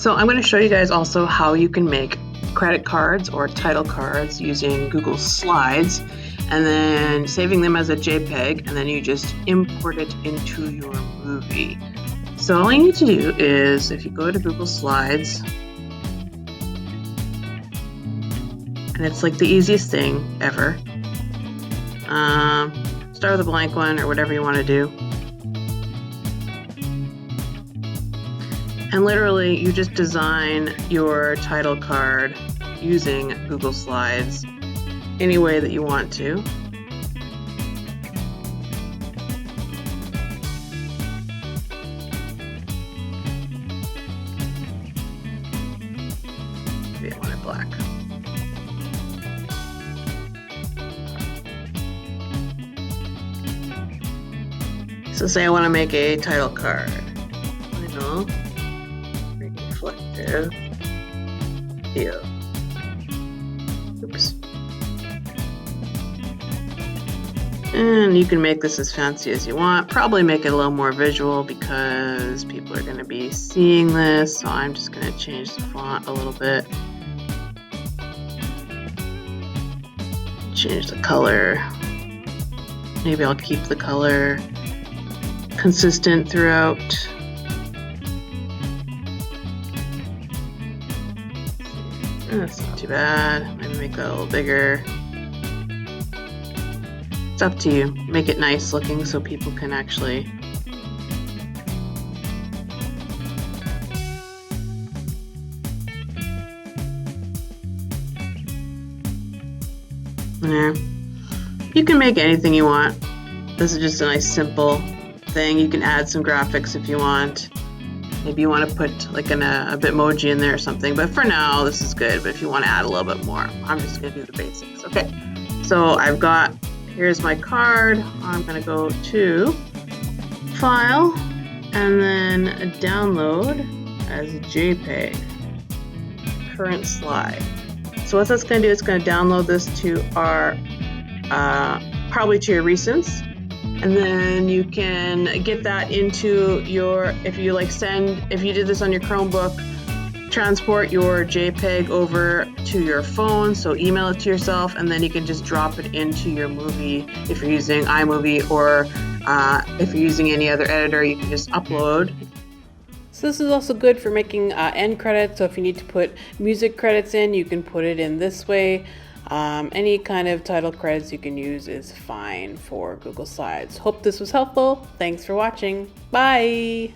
So I'm going to show you guys also how you can make credit cards or title cards using Google Slides and then saving them as a JPEG, and then you just import it into your movie. So all you need to do is, if you go to Google Slides, and it's like the easiest thing ever, start with a blank one or whatever you want to do. And literally, you just design your title card using Google Slides any way that you want to. Maybe I want it black. So say I want to make a title card. Title. Reflective view. Oops. And you can make this as fancy as you want. Probably make it a little more visual because people are going to be seeing this. So I'm just going to change the font a little bit. Change the color. Maybe I'll keep the color consistent throughout. That's not too bad. Maybe make that a little bigger. It's up to you. Make it nice looking so people can actually there. You can make anything you want. This is just a nice simple thing. You can add some graphics if you want. Maybe you want to put like a Bitmoji in there or something, but for now this is good. But if you want to add a little bit more, I'm just going to do the basics. Okay, so here's my card. I'm going to go to File and then Download as a JPEG, current slide. So what that's going to do, it's going to download this to our, probably to your Recents. And then you can get that into your, if you did this on your Chromebook, transport your JPEG over to your phone, so email it to yourself, and then you can just drop it into your movie if you're using iMovie, or if you're using any other editor, you can just upload. So this is also good for making end credits, so if you need to put music credits in, you can put it in this way. Any kind of title credits you can use is fine for Google Slides. Hope this was helpful. Thanks for watching. Bye!